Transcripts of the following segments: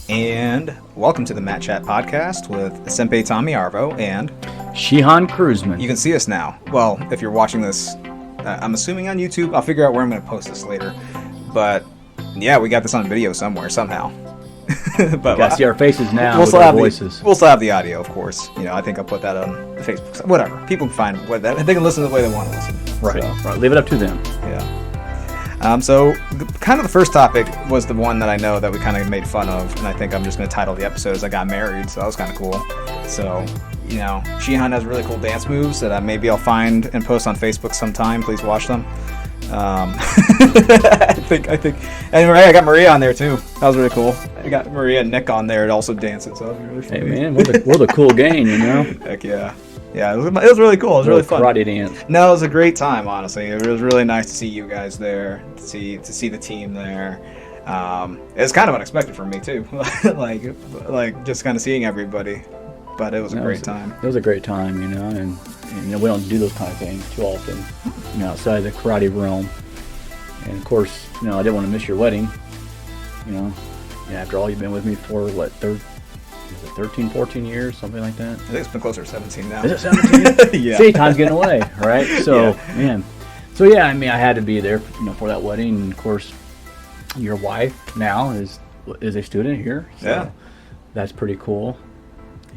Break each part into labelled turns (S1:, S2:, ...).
S1: And welcome to the Matt Chat podcast with Sempai Tommy Arvo and
S2: Shihan Kreuzman.
S1: You can see us now. Well, if you're watching this, I'm assuming on YouTube. I'll figure out where I'm going to post this later. But yeah, we got this on video somewhere, somehow.
S2: But you got to see our faces now.
S1: We'll
S2: still have voices.
S1: We'll still have the audio, of course. You know, I think I'll put that on the Facebook. Whatever. People can find what that. They can listen the way they want to listen.
S2: Right. Right. Leave it up to them.
S1: Yeah. So kind of the first topic was the one that I know that we kind of made fun of, and I think I'm just going to title the episode as I got married, so that was kind of cool. So, you know, Shihan has really cool dance moves that maybe I'll find and post on Facebook sometime. Please watch them. I think, and I got Maria on there too. That was really cool. I got Maria and Nick on there also dancing, so that was really funny.
S2: Hey man, we're the cool gang, you know?
S1: Heck yeah. Yeah, it was really cool. It was really fun.
S2: Karate dance.
S1: No, it was a great time, honestly. It was really nice to see you guys there, to see the team there. It was kind of unexpected for me too, like just kind of seeing everybody. But it was a great time.
S2: It was a great time, you know, and you know, we don't do those kind of things too often, you know, outside the karate realm. And of course, you know, I didn't want to miss your wedding, you know. And after all, you've been with me for what, 13, 14 years, something like that?
S1: I think it's been closer to 17 now.
S2: Is it 17?
S1: Yeah.
S2: See, time's getting away, right? So,
S1: yeah.
S2: Man. So, yeah, I mean, I had to be there, you know, for that wedding. And, of course, your wife now is a student here. So
S1: yeah.
S2: That's pretty cool.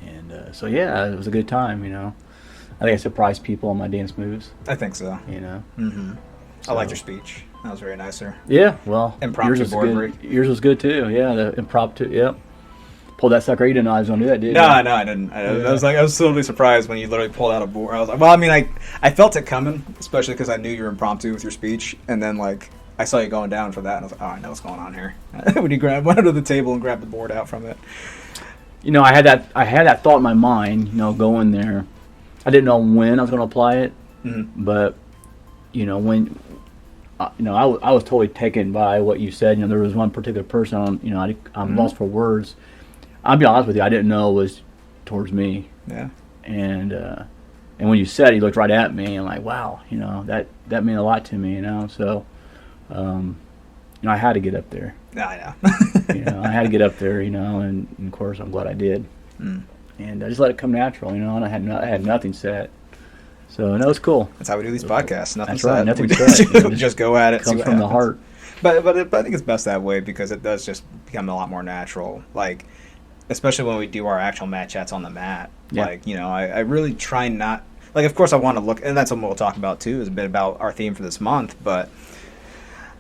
S2: And so, yeah, it was a good time, you know. I think I surprised people on my dance moves.
S1: I think so.
S2: You know.
S1: Mm-hmm. So. I liked your speech. That was very nice, sir.
S2: Yeah, well,
S1: impromptu board break.
S2: Yours was good, too. Yeah, the impromptu, yep. Pulled that sucker. You didn't know I was going to do that, did you?
S1: No, I didn't. I was totally surprised when you literally pulled out a board. I was like, well, I mean, I felt it coming, especially because I knew you were impromptu with your speech, and then like I saw you going down for that, and I was like, oh, I know what's going on here. When you went under the table and grabbed the board out from it.
S2: You know, I had that thought in my mind, you know, going there. I didn't know when I was going to apply it, but you know, when you know, I was totally taken by what you said. You know, there was one particular person. You know, I'm lost for words. I'll be honest with you, I didn't know it was towards me.
S1: Yeah.
S2: And when you said it, you looked right at me and like, wow, you know, that meant a lot to me, you know. So, you know, I had to get up there.
S1: Yeah, I know.
S2: You know, I had to get up there, you know, and of course I'm glad I did. And I just let it come natural, you know, and I had nothing set. So, no, it's cool.
S1: That's how we do these podcasts. Nothing
S2: That's
S1: set.
S2: Right, nothing set. You know,
S1: just go at it.
S2: Comes from the heart.
S1: But I think it's best that way because it does just become a lot more natural. Like, especially when we do our actual mat chats on the mat. Yeah. Like, you know, I really try not... Like, of course, I want to look... And that's something we'll talk about, too, is a bit about our theme for this month. But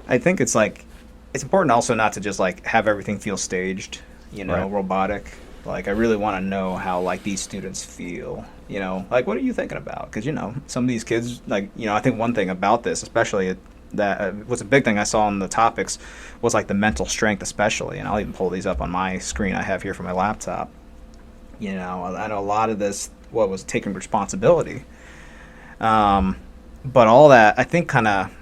S1: I think it's, like... It's important also not to just, like, have everything feel staged, you know, robotic. Like, I really want to know how, like, these students feel. You know, like, what are you thinking about? Because, you know, some of these kids, like, you know, I think one thing about this, especially... that was a big thing I saw in the topics was like the mental strength especially, and I'll even pull these up on my screen I have here for my laptop. You know, I know a lot of this was taking responsibility, but all that I think kind of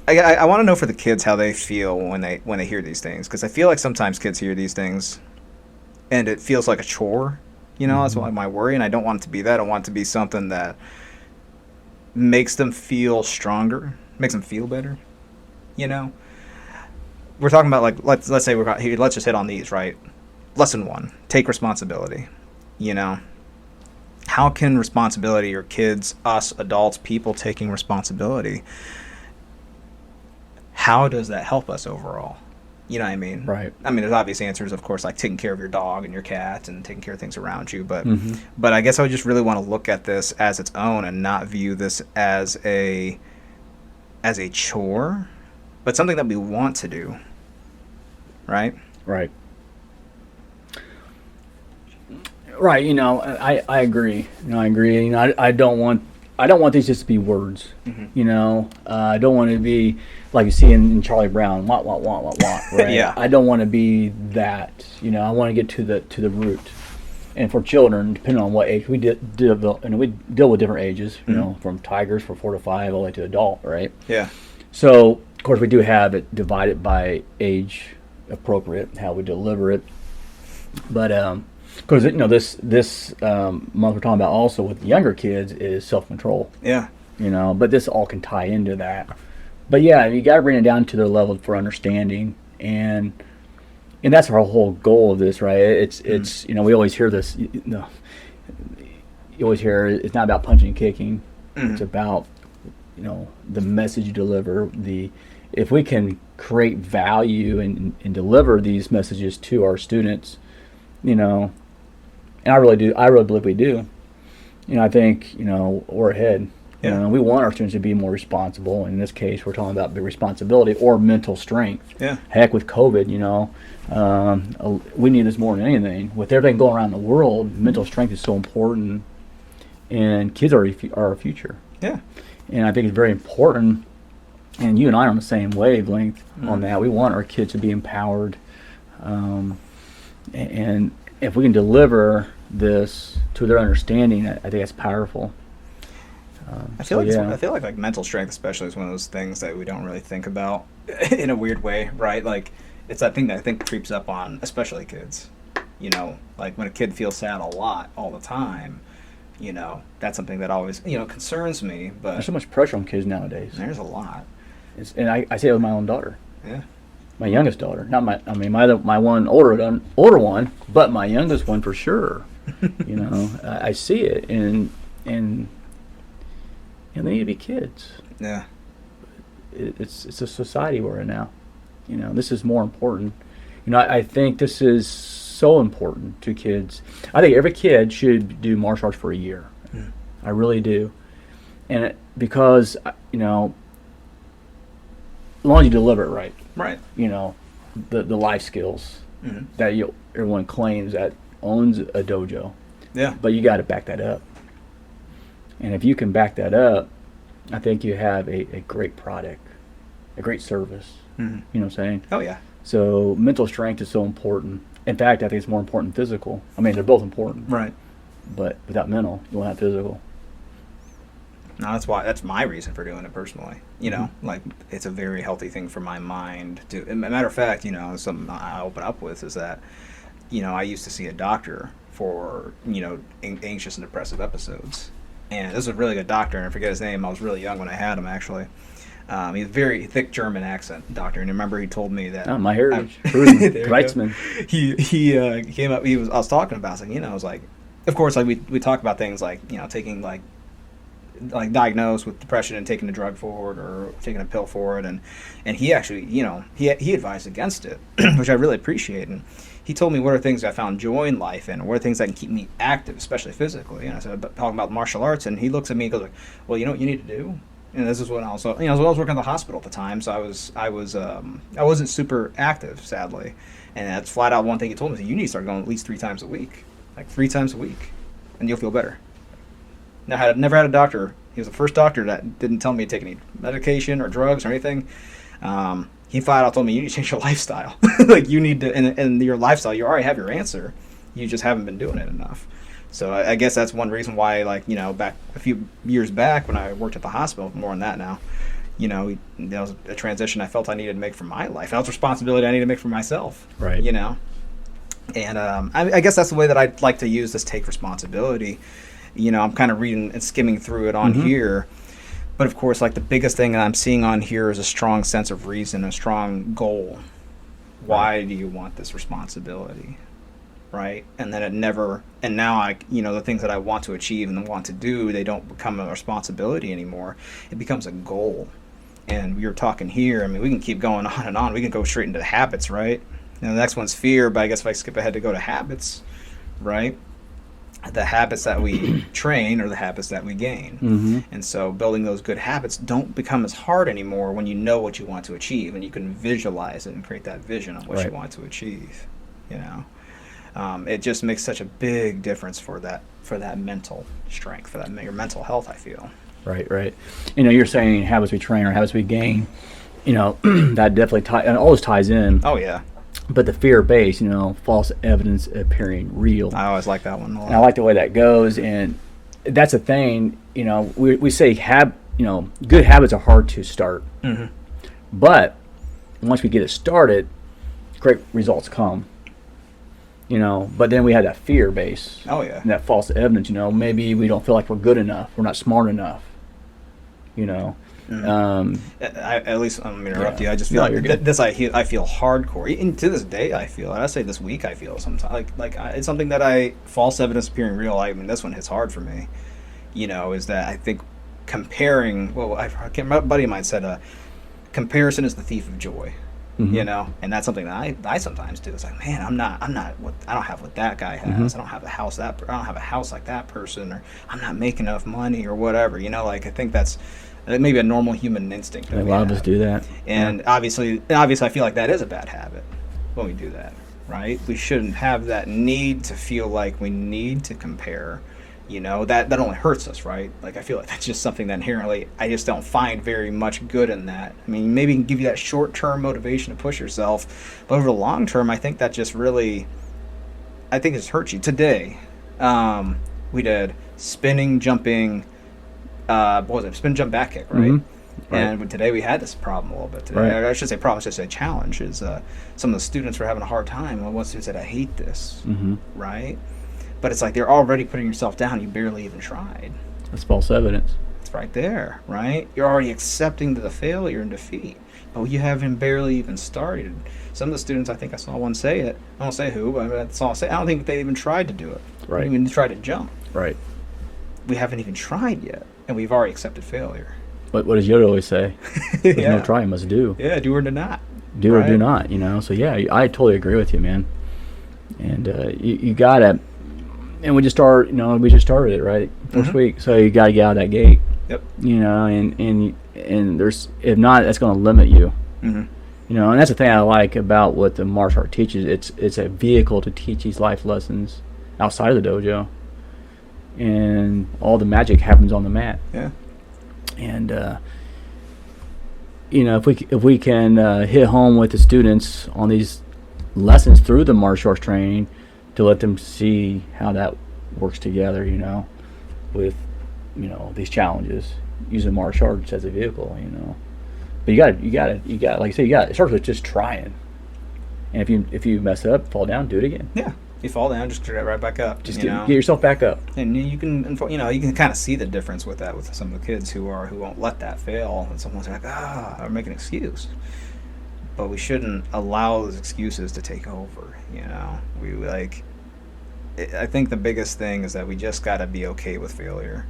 S1: I want to know for the kids how they feel when they hear these things, because I feel like sometimes kids hear these things and it feels like a chore. You know, that's my worry, and I don't want it to be that. I want it to be something that makes them feel stronger, makes them feel better. You know, we're talking about, like, let's say we're here. Let's just hit on these, right? Lesson 1: take responsibility. You know, how can responsibility, or kids, us, adults, people taking responsibility, how does that help us overall? You know what I mean?
S2: Right.
S1: I mean, there's obvious answers, of course, like taking care of your dog and your cat and taking care of things around you. But but I guess I would just really want to look at this as its own and not view this as a chore, but something that we want to do. Right?
S2: Right. Right. You know, I agree. You know, I agree. You know, I don't want these just to be words. You know, I don't want to be like you see in Charlie Brown, want, right?
S1: Yeah.
S2: I don't want to be that. You know, I want to get to the root. And for children, depending on what age, we deal with different ages. You know, from tigers for 4 to 5 all the way to adult, right?
S1: Yeah.
S2: So of course we do have it divided by age appropriate how we deliver it, but because you know this month we're talking about also with younger kids is self-control.
S1: Yeah.
S2: You know, but this all can tie into that. But yeah, you got to bring it down to their level for understanding. And And that's our whole goal of this, right? It's we always hear this. You always hear it's not about punching and kicking. It's about the message you deliver. If we can create value and deliver these messages to our students, and I really believe we do. I think we're ahead.
S1: Yeah.
S2: We want our students to be more responsible. In this case, we're talking about responsibility or mental strength.
S1: Yeah.
S2: Heck, with COVID, we need this more than anything. With everything going around the world, mental strength is so important, and kids are our future.
S1: Yeah.
S2: And I think it's very important. And you and I are on the same wavelength on that. We want our kids to be empowered, and if we can deliver this to their understanding, I think that's powerful.
S1: I feel like mental strength especially is one of those things that we don't really think about in a weird way, right? Like it's that thing that I think creeps up on especially kids. Like when a kid feels sad a lot all the time, that's something that always concerns me. But
S2: there's so much pressure on kids nowadays.
S1: There's a lot.
S2: And I say it with my own daughter.
S1: Yeah.
S2: My youngest daughter, not my one older one, but my youngest one for sure. I see it, and they need to be kids.
S1: Yeah.
S2: It's a society we're in now. This is more important. I think this is so important to kids. I think every kid should do martial arts for a year. I really do, and because as long as you deliver it right.
S1: Right.
S2: The life skills that everyone claims that owns a dojo.
S1: Yeah.
S2: But you got to back that up. And if you can back that up, I think you have a great product, a great service. You know what I'm saying?
S1: Oh, yeah.
S2: So mental strength is so important. In fact, I think it's more important than physical. I mean, they're both important.
S1: Right.
S2: But without mental, you won't have physical.
S1: No, that's my reason for doing it personally. Like it's a very healthy thing for my mind to. As a matter of fact, something I open up with is that, I used to see a doctor for anxious and depressive episodes, and this was a really good doctor. And I forget his name. I was really young when I had him actually. He's a very thick German accent doctor, and I remember he told me that.
S2: Oh, my heritage, Kreuzman.
S1: He came up. I was talking about something. I was like, of course, like we talk about things like taking like diagnosed with depression and taking a drug for it or taking a pill for it, and he actually he advised against it, which I really appreciate. And he told me what are things I found joy in life and what are things that can keep me active, especially physically. And I said talking about martial arts, and he looks at me and goes like, well, you know what you need to do. And this is what I was working at the hospital at the time, so I wasn't super active, sadly, and that's flat out one thing he told me. You need to start going at least 3 times a week, like 3 times a week, and you'll feel better. Now, I never had a doctor. He was the first doctor that didn't tell me to take any medication or drugs or anything. He flat out told me, you need to change your lifestyle. Like, you need to, and your lifestyle, you already have your answer. You just haven't been doing it enough. So I guess that's one reason why, back a few years back when I worked at the hospital, more on that now, that was a transition I felt I needed to make for my life. That was a responsibility I needed to make for myself.
S2: Right.
S1: And I guess that's the way that I'd like to use this take responsibility. I'm kind of reading and skimming through it on here. But, of course, like the biggest thing that I'm seeing on here is a strong sense of reason, a strong goal. Why do you want this responsibility? Right? And then now the things that I want to achieve and want to do, they don't become a responsibility anymore. It becomes a goal. And we were talking here, I mean, we can keep going on and on. We can go straight into habits, right? And the next one's fear, but I guess if I skip ahead to go to habits, right? The habits that we train are the habits that we gain. And so building those good habits don't become as hard anymore when you know what you want to achieve and you can visualize it and create that vision of what you want to achieve. It just makes such a big difference for that mental strength, for that your mental health, I feel.
S2: Right. You're saying habits we train or habits we gain. That definitely always ties in.
S1: Oh yeah.
S2: But the fear-based, false evidence appearing real.
S1: I always like that one a lot.
S2: And I like the way that goes, and that's the thing. We say good habits are hard to start, but once we get it started, great results come. But then we have that fear base.
S1: Oh yeah.
S2: And that false evidence. Maybe we don't feel like we're good enough. We're not smart enough.
S1: At least I'm gonna interrupt you. I just feel I feel hardcore. Even to this day, I feel. And I say this week, I feel sometimes it's something that false evidence appearing real. I mean, this one hits hard for me. Is that I think comparing. Well, I can't remember. A buddy of mine said, "Comparison is the thief of joy." And that's something that I sometimes do. It's like, man, I don't have what that guy has. I don't have I don't have a house like that person, or I'm not making enough money, or whatever. I think that's maybe a normal human instinct.
S2: A lot of us do that.
S1: And obviously, I feel like that is a bad habit when we do that, right? We shouldn't have that need to feel like we need to compare. That only hurts us, right? Like, I feel like that's just something that inherently I just don't find very much good in that. I mean, maybe it can give you that short-term motivation to push yourself, but over the long term, I think that just really, it's hurt you. Today, we did spinning, jumping, what was it? Spin, jump, back kick, right? Right. And today we had this problem a little bit today. Right. I should say problem, I should say challenge, is some of the students were having a hard time. One student said, I hate this, right? But it's like they're already putting yourself down. You barely even tried.
S2: That's false evidence.
S1: It's right there, right? You're already accepting the failure and defeat. But you haven't barely even started. Some of the students, I think I saw one say it. I won't say who, but that's all I'll say. I don't think they even tried to do it.
S2: Right.
S1: They even tried to jump.
S2: Right.
S1: We haven't even tried yet, and we've already accepted failure.
S2: What does Yoda always say? There's no try, you must do.
S1: Yeah, do or do not.
S2: Do or do not, So, yeah, I totally agree with you, man. And you got to... And we just started it, right? First week. So you got to get out of that gate.
S1: Yep.
S2: And there's, if not, that's going to limit you. And that's the thing I like about what the martial art teaches. It's a vehicle to teach these life lessons outside of the dojo. And all the magic happens on the mat.
S1: Yeah.
S2: And, if we can hit home with the students on these lessons through the martial arts training, to let them see how that works together, with, these challenges, using martial arts as a vehicle, But you got to, like I say, it starts with just trying. And if you mess up, fall down, do it again.
S1: Yeah. If you fall down, just get right back up.
S2: Just get yourself back up.
S1: And you can kind of see the difference with that with some of the kids who won't let that fail. And someone's like, or make an excuse. But we shouldn't allow those excuses to take over. I think the biggest thing is that we just got to be okay with failure.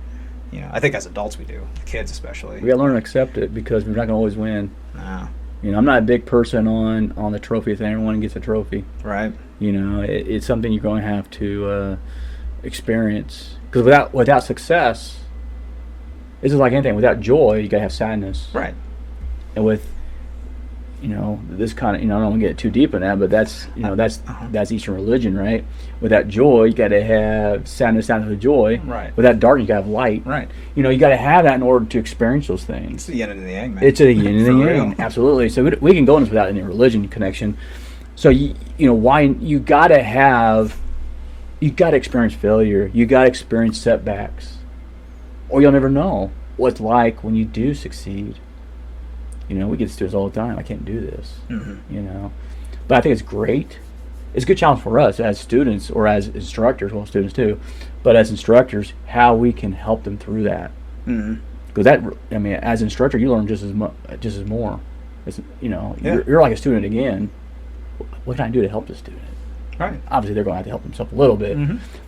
S1: I think as adults we do, kids especially.
S2: We got to learn to accept it, because we're not going to always win.
S1: No.
S2: I'm not a big person on the trophy thing. Everyone gets a trophy.
S1: Right.
S2: It's something you're going to have to experience. Because without success, this is like anything. Without joy, you got to have sadness.
S1: Right.
S2: And with this kind of, I don't want to get too deep in that, but that's, that's Eastern religion, right? Without joy, you got to have sadness down to the joy.
S1: Right.
S2: Without dark, you got to have light.
S1: Right.
S2: You got to have that in order to experience those things.
S1: It's the yin and the yang, man.
S2: It's a yin and the yang, absolutely. So we can go into this without any religion connection. So why you got to experience failure. You got to experience setbacks, or you'll never know what it's like when you do succeed. We get students all the time. I can't do this. But I think it's great. It's a good challenge for us as students or as instructors. Well, students too, but as instructors, how we can help them through that. Because as an instructor, you learn just as more. It's, you're like a student again. What can I do to help the student?
S1: Right.
S2: Obviously, they're going to have to help themselves a little bit,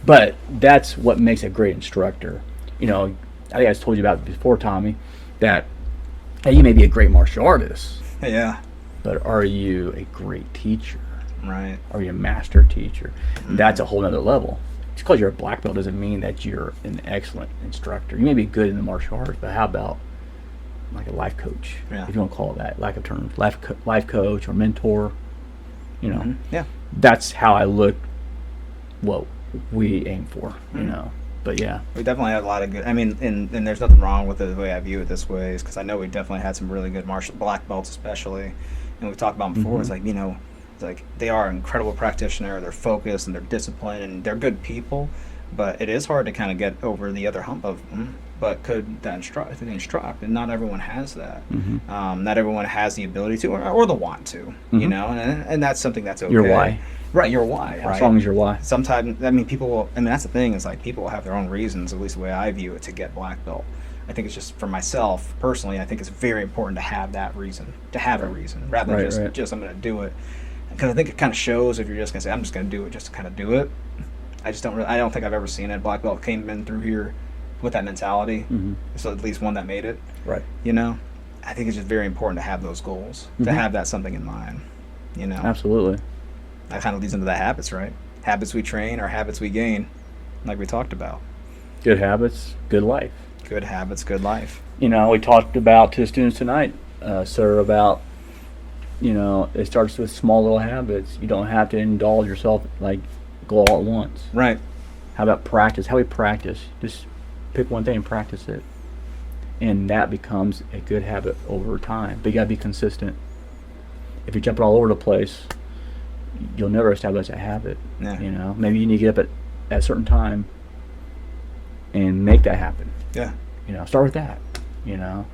S2: but that's what makes a great instructor. I think I told you about it before, Tommy, that. Hey, you may be a great martial artist.
S1: Yeah.
S2: But are you a great teacher?
S1: Right.
S2: Are you a master teacher? That's a whole other level. Just because you're a black belt doesn't mean that you're an excellent instructor. You may be good in the martial arts, but how about like a life coach?
S1: Yeah.
S2: If you want to call it that, lack of terms, life coach or mentor.
S1: Yeah.
S2: That's how I look. What we aim for. But yeah,
S1: we definitely had a lot of good. I mean, and there's nothing wrong with the way I view it this way, is because I know we definitely had some really good black belts, especially, and we've talked about before. It's like it's like they are incredible practitioner. They're focused and they're disciplined and they're good people, but it is hard to kind of get over the other hump of. But could that instruct? And not everyone has that. Not everyone has the ability to or the want to. And that's something that's okay.
S2: Your why.
S1: Right, your why.
S2: How strong is your why?
S1: Sometimes, people will, that's the thing, is like people will have their own reasons, at least the way I view it, to get black belt, I think it's just for myself personally. I think it's very important to have that reason, to have a reason, rather than just I'm going to do it. Because I think it kind of shows if you're just going to say I'm just going to do it just to kind of do it. I don't think I've ever seen a black belt came in through here with that mentality. So at least one that made it.
S2: Right.
S1: You know, I think it's just very important to have those goals, to have that something in mind. You know.
S2: Absolutely.
S1: That kind of leads into the habits, right? Habits we train or habits we gain, like we talked about.
S2: Good habits, good life.
S1: Good habits, good life.
S2: You know, we talked about to the students tonight, sir, about, you know, it starts with small little habits. You don't have to indulge yourself, like, go all at once.
S1: Right.
S2: How about practice? How we practice? Just pick one thing and practice it. And that becomes a good habit over time. But you got to be consistent. If you're jumping all over the place, you'll never establish a habit.
S1: Yeah.
S2: You know, maybe you need to get up at a certain time and make that happen.
S1: Yeah.
S2: You know, start with that. You know,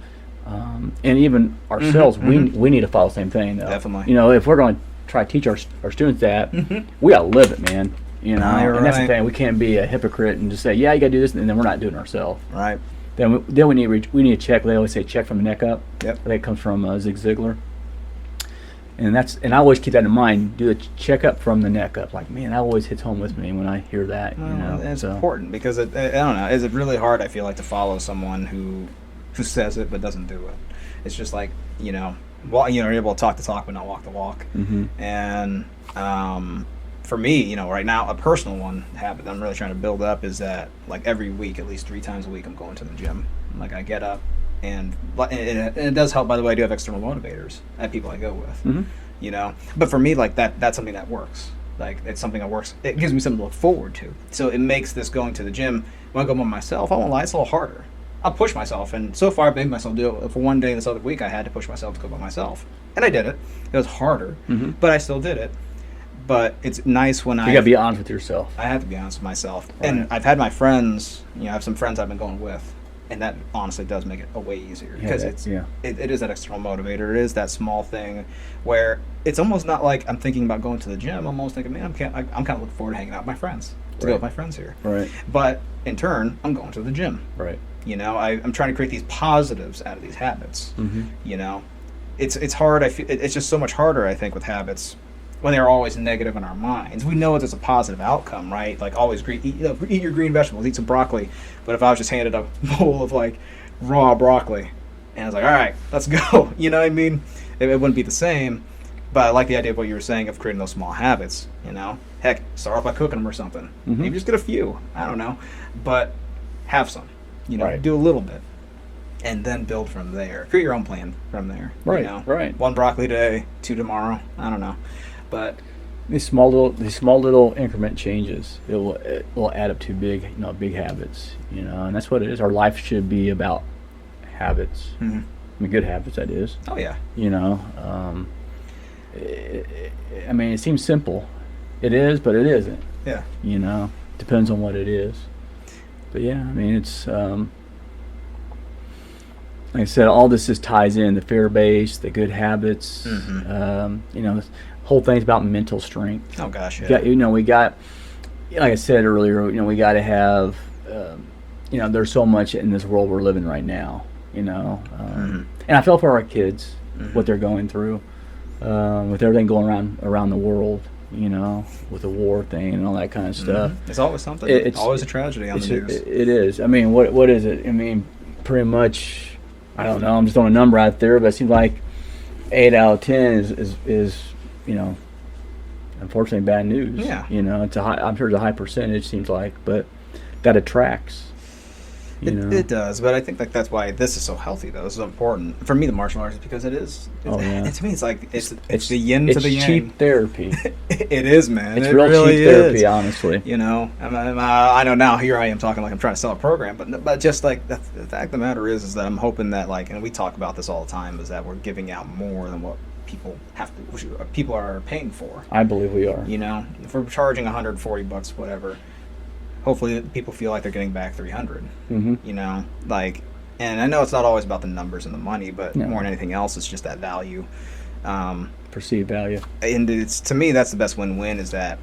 S2: and even ourselves, we need to follow the same thing. Though.
S1: Definitely.
S2: You know, if we're going to try to teach our students that, we got to live it, man. You know, and that's the thing. We can't be a hypocrite and just say, "Yeah, you got to do this," and then we're not doing it ourselves.
S1: Right.
S2: Then we need to check. They always say, "Check from the neck up."
S1: Yep.
S2: I think it comes from Zig Ziglar. And I always keep that in mind. Do a checkup from the neck up. Like, man, that always hits home with me when I hear that.
S1: Well,
S2: you know,
S1: it's important because I don't know. Is it really hard? I feel like to follow someone who says it but doesn't do it. It's just like you're able to talk the talk but not walk the walk. And for me, right now, a personal habit that I'm really trying to build up is that like every week, at least 3 times a week, I'm going to the gym. Like I get up. And it does help, by the way. I do have external motivators at people I go with, But for me, like that's something that works. Like it's something that works. It gives me something to look forward to. So it makes this going to the gym. When I go by myself, I won't lie, it's a little harder. I'll push myself, and so far I've made myself do it. For one day this other week, I had to push myself to go by myself, and I did it. It was harder, but I still did it. But it's nice when
S2: you gotta be honest with yourself.
S1: I have to be honest with myself,
S2: right.
S1: And I've had my friends. I have some friends I've been going with. And that honestly does make it a way easier because it is that external motivator. It is that small thing where it's almost not like I'm thinking about going to the gym. I'm almost thinking, man, I'm kind of looking forward to hanging out with my friends, to go with my friends here.
S2: Right.
S1: But in turn, I'm going to the gym.
S2: Right.
S1: I'm trying to create these positives out of these habits. It's hard. It's just so much harder, I think, with habits when they're always negative in our minds. We know there's a positive outcome, right? Like always eat your green vegetables, eat some broccoli. But if I was just handed a bowl of like raw broccoli and I was like, all right, let's go. You know what I mean? It wouldn't be the same. But I like the idea of what you were saying of creating those small habits, Heck, start off by cooking them or something. Maybe just get a few. I don't know. But have some.
S2: Right.
S1: Do a little bit. And then build from there. Create your own plan from there.
S2: Right. Right.
S1: 1 broccoli today, 2 tomorrow. I don't know. But
S2: these small little increment changes, it will add up to big habits, and that's what it is. Our life should be about habits. I mean, good habits, that is.
S1: Oh yeah.
S2: It seems simple. It is, but it isn't.
S1: Yeah.
S2: Depends on what it is. But yeah, it's like I said, all this just ties in the fear base, the good habits. Whole thing's about mental strength.
S1: Oh gosh, yeah.
S2: We got, like I said earlier, we got to have, there's so much in this world we're living right now, and I feel for our kids, what they're going through, with everything going around the world, with the war thing and all that kind of stuff.
S1: It's always something. It's always a tragedy on the news.
S2: It is. What is it? Pretty much, I don't know. I'm just throwing a number out there, but it seems like 8 out of 10 is unfortunately bad news.
S1: Yeah.
S2: It's I'm sure it's a high percentage, seems like, but that attracts.
S1: It does, but I think that's why this is so healthy, though. This is important for me. The martial arts is because it is. To me, it's like it's the yin to the yang.
S2: It's cheap therapy.
S1: It is, man.
S2: It's
S1: it
S2: real
S1: really
S2: cheap therapy, honestly.
S1: I know now. Here I am talking like I'm trying to sell a program, but just like the fact of the matter is that I'm hoping that and we talk about this all the time, is that we're giving out more than what people are paying for.
S2: I believe we are.
S1: If we're charging $140, whatever. Hopefully people feel like they're getting back $300. And I know it's not always about the numbers and the money, but more than anything else, it's just that value,
S2: perceived value.
S1: And to me, that's the best win-win. Is that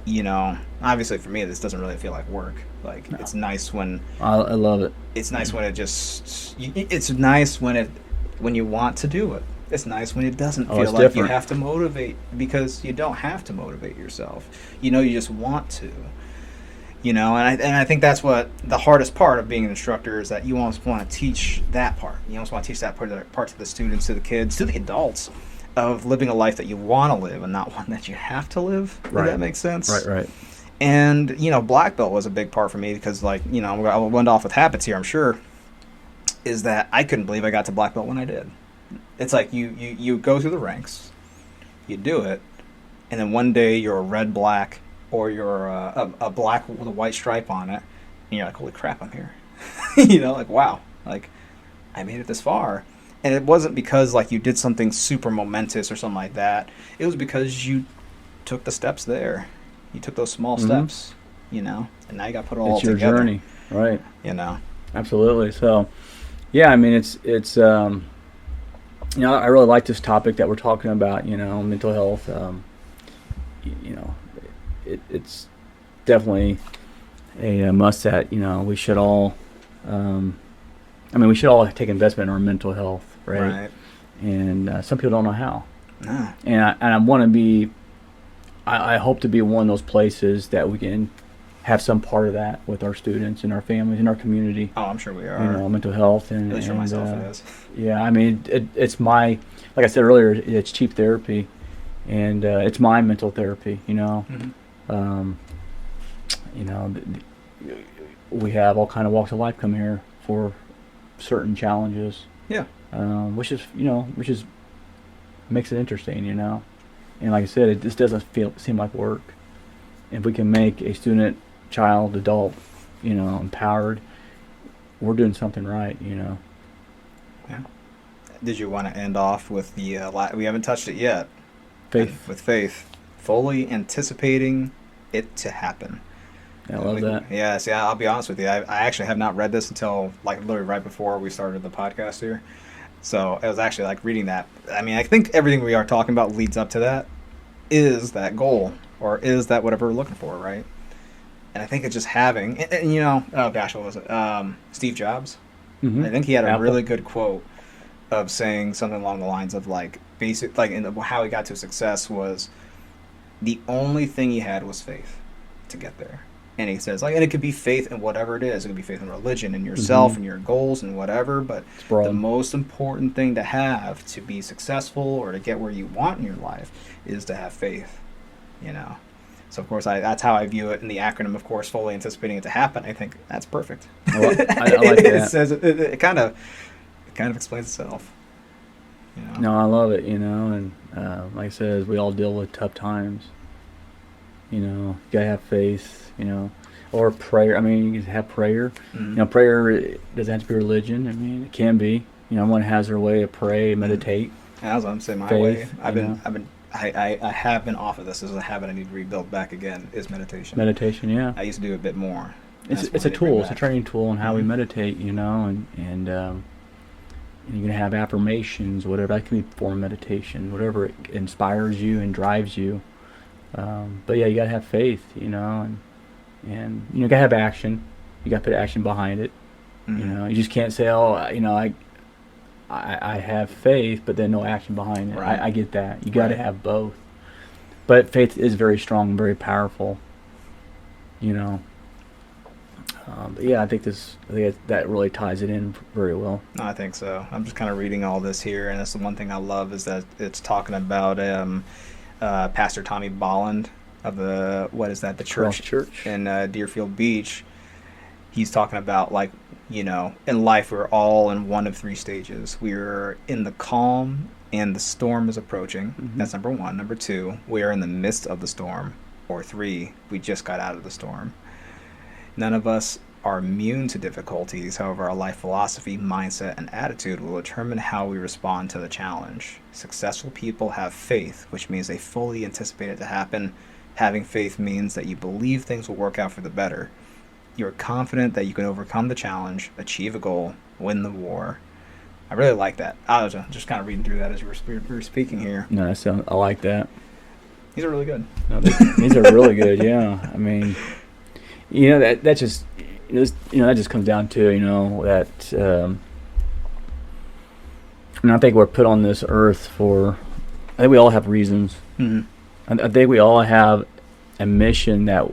S1: you know, obviously for me, this doesn't really feel like work. Like,
S2: No.
S1: it's nice when
S2: I love it.
S1: it's nice when it just it's nice when you want to do it. It's nice when it doesn't feel
S2: It's
S1: like you
S2: different.
S1: have to motivate, because you don't have to motivate yourself. You know, you just want to. You know, and I think that's what the hardest part of being an instructor is, that you almost want to teach that part. You almost want to teach that part to the students, to the kids, to the adults, of living a life that you want to live and not one that you have to live. Does that make sense?
S2: Right.
S1: And, you know, black belt was a big part for me because, like, you know, I went off with habits here, I'm sure, is that I couldn't believe I got to black belt when I did. It's like you go through the ranks, you do it, and then one day you're a red black, or you're a black with a white stripe on it, and you're like, holy crap, I'm here. You know, like, wow, like, I made it this far. And it wasn't because, like, you did something super momentous or something like that. It was because you took the steps there. You took those small steps, you know, and now you got to put it all together.
S2: It's your journey, right?
S1: You know?
S2: Absolutely. So, yeah, I mean, it's you know, I really like this topic that we're talking about, you know, mental health. You know, it's definitely a must that, you know, we should all, I mean, we should all take investment in our mental health, right? And some people don't know how.
S1: Nah.
S2: And I want to be, I hope to be one of those places that we can have some part of that with our students and our families and our community.
S1: Oh, I'm sure we are.
S2: You know, mental health and
S1: at least for myself it is.
S2: Yeah, I mean, it's my, like I said earlier, it's cheap therapy, and it's my mental therapy. You know, you know, we have all kind of walks of life come here for certain challenges.
S1: Yeah.
S2: Which is, you know, makes it interesting. You know, and like I said, it just doesn't seem like work. If we can make a student, child, adult, you know, empowered, we're doing something right. You know.
S1: Yeah. Did you want to end off with the we haven't touched it yet.
S2: Faith.
S1: With faith. Fully anticipating it to happen.
S2: I love that.
S1: Yeah, see, I'll be honest with you. I actually have not read this until, like, literally right before we started the podcast here. So I was actually, like, reading that. I mean, I think everything we are talking about leads up to that. Is that goal, or is that whatever we're looking for, right? And I think it's just having, and you know, oh gosh, what was it? Steve Jobs.
S2: Mm-hmm.
S1: I think he had a
S2: Apple.
S1: really good quote of saying something along the lines of, like, basic, like, how he got to success was the only thing he had was faith to get there. And he says, like, and it could be faith in whatever it is. It could be faith in religion, in yourself, and your goals, and whatever. But the most important thing to have to be successful or to get where you want in your life is to have faith. You know. So of course, that's how I view it. In the acronym, of course, fully anticipating it to happen. I think that's perfect.
S2: I like that.
S1: It says it kind of explains itself. You know?
S2: No, I love it. You know, and like I said, we all deal with tough times. You know, you gotta have faith. You know, or prayer. I mean, you can have prayer.
S1: Mm-hmm.
S2: You know, prayer doesn't have to be religion. I mean, it can be. You know, everyone has their way to pray, meditate.
S1: And I was going to say my
S2: faith,
S1: way. I have been off of this. This is a habit I need to rebuild back again. Is meditation.
S2: Meditation, yeah.
S1: I used to do a bit more.
S2: It's a tool. It's a training tool on how we meditate. You know, and you can have affirmations, whatever that can be form of meditation, whatever it inspires you and drives you. But yeah, you gotta have faith. You know, and you know, gotta have action. You gotta put action behind it.
S1: Mm-hmm.
S2: You know, you just can't say, "Oh, you know, I have faith," but then no action behind it.
S1: Right.
S2: I get that. You gotta have both. But faith is very strong and very powerful. You know. But yeah, I think that really ties it in very well.
S1: No, I think so. I'm just kind of reading all this here, and that's the one thing I love is that it's talking about Pastor Tommy Bolland of the church in Deerfield Beach. He's talking about, like, you know, in life we're all in one of three stages. We're in the calm and the storm is approaching. Mm-hmm. That's number one. Number two, we are in the midst of the storm. Or three, we just got out of the storm. None of us are immune to difficulties. However, our life philosophy, mindset, and attitude will determine how we respond to the challenge. Successful people have faith, which means they fully anticipate it to happen. Having faith means that you believe things will work out for the better. You're confident that you can overcome the challenge, achieve a goal, win the war. I really like that. I was just kind of reading through that as we were speaking here.
S2: No, I like that.
S1: These are really good.
S2: No, these are really good. Yeah, I mean, that just that just comes down to that. And I think we're put on this earth for. I think we all have reasons.
S1: Mm-hmm.
S2: I think we all have a mission that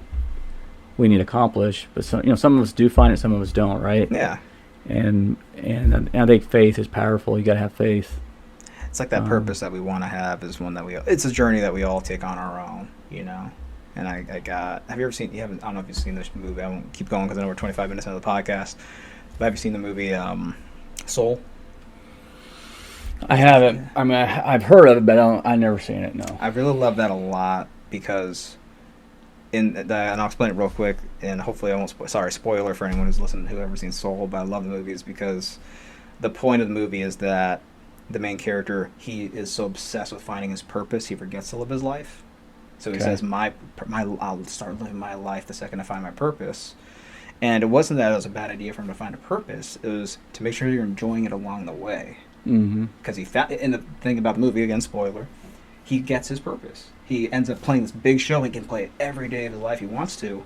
S2: we need to accomplish, but some of us do find it, some of us don't, right?
S1: Yeah.
S2: And I think faith is powerful. You got to have faith.
S1: It's like that purpose that we want to have is one that it's a journey that we all take on our own, And I have you ever seen, I don't know if you've seen this movie, I won't keep going because I know we're 25 minutes into the podcast, but have you seen the movie Soul?
S2: I haven't. I mean, I've heard of it, but I've never seen it, no.
S1: I really love that a lot because and I'll explain it real quick, and hopefully I won't spoiler for anyone who's listening, whoever's seen Soul, but I love the movie is because the point of the movie is that the main character, he is so obsessed with finding his purpose, he forgets to live his life. So he says, I'll start living my life the second I find my purpose. And it wasn't that it was a bad idea for him to find a purpose. It was to make sure you're enjoying it along the way. Because he found, and the thing about the movie, again, spoiler, he gets his purpose. He ends up playing this big show. He can play it every day of his life he wants to.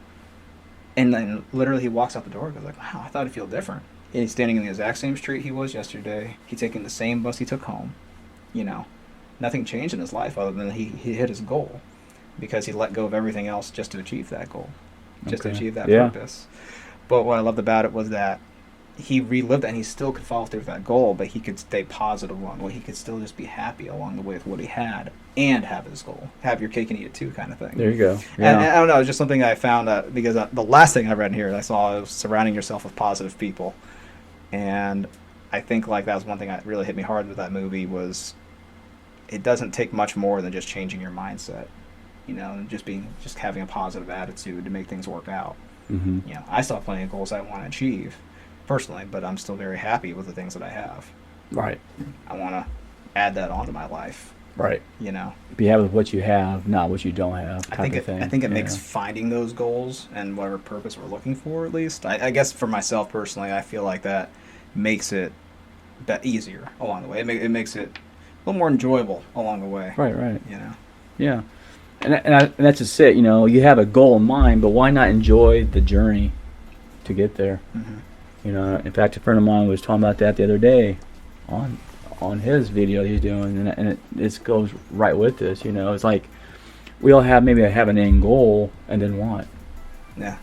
S1: And then literally he walks out the door and goes like, wow, I thought it'd feel different. And he's standing in the exact same street he was yesterday. He's taking the same bus he took home. Nothing changed in his life other than he hit his goal. Because he let go of everything else just to achieve that goal. Just to achieve that purpose. But what I loved about it was that he relived it, and he still could follow through with that goal, but he could stay positive along the way. He could still just be happy along the way with what he had and have his goal. Have your cake and eat it too kind of thing.
S2: There you go.
S1: Yeah. And I don't know, it's just something I found because the last thing I read here I saw was surrounding yourself with positive people. And I think that was one thing that really hit me hard with that movie was it doesn't take much more than just changing your mindset. And just having a positive attitude to make things work out. I still have plenty of goals I want to achieve personally, but I'm still very happy with the things that I have.
S2: Right.
S1: I want to add that onto my life.
S2: Right. Be happy with what you have, not what you don't have.
S1: I think it makes finding those goals and whatever purpose we're looking for, at least. I guess for myself personally, I feel like that makes it easier along the way. It makes it a little more enjoyable along the way.
S2: Right.
S1: Yeah.
S2: And that's just it. You have a goal in mind, but why not enjoy the journey to get there? In fact, a friend of mine was talking about that the other day on his video he's doing, and it goes right with this. It's like we all have an end goal, and then what?
S1: Yeah.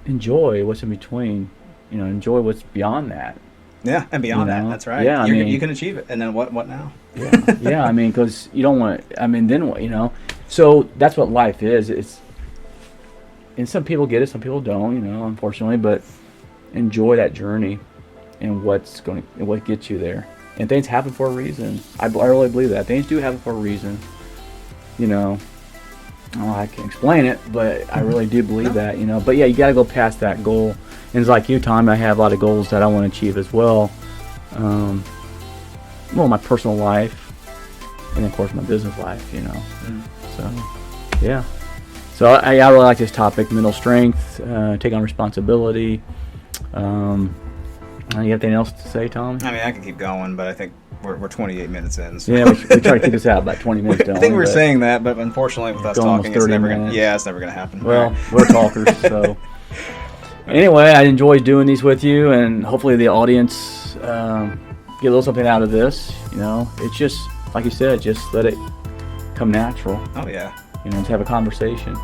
S2: Enjoy what's in between. Enjoy what's beyond that.
S1: Yeah, and beyond that, that's right.
S2: Yeah,
S1: you can achieve it, and then what now?
S2: Yeah. Because you don't want. Then what? So that's what life is. And some people get it, some people don't. Unfortunately, but enjoy that journey and what gets you there. And things happen for a reason. I really believe that things do happen for a reason. I don't know how I can explain it, but I really do believe that. But yeah, you got to go past that goal. And it's like you, Tom. I have a lot of goals that I want to achieve as well. My personal life, and of course my business life. So yeah. So I really like this topic: mental strength, take on responsibility. You have anything else to say, Tom?
S1: I can keep going, but I think we're 28 minutes in. So.
S2: Yeah, we try to keep this out about 20 minutes.
S1: I think we're saying that, but unfortunately, with us talking, it's never going to happen.
S2: Well, we're talkers, so. Anyway, I enjoy doing these with you, and hopefully the audience get a little something out of this. It's just, like you said, just let it come natural.
S1: Oh, yeah.
S2: Let's have a conversation.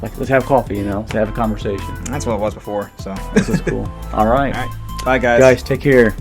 S2: Let's have coffee, let's have a conversation.
S1: That's what it was before, so.
S2: This is cool. All right.
S1: Bye, guys.
S2: Guys, take care.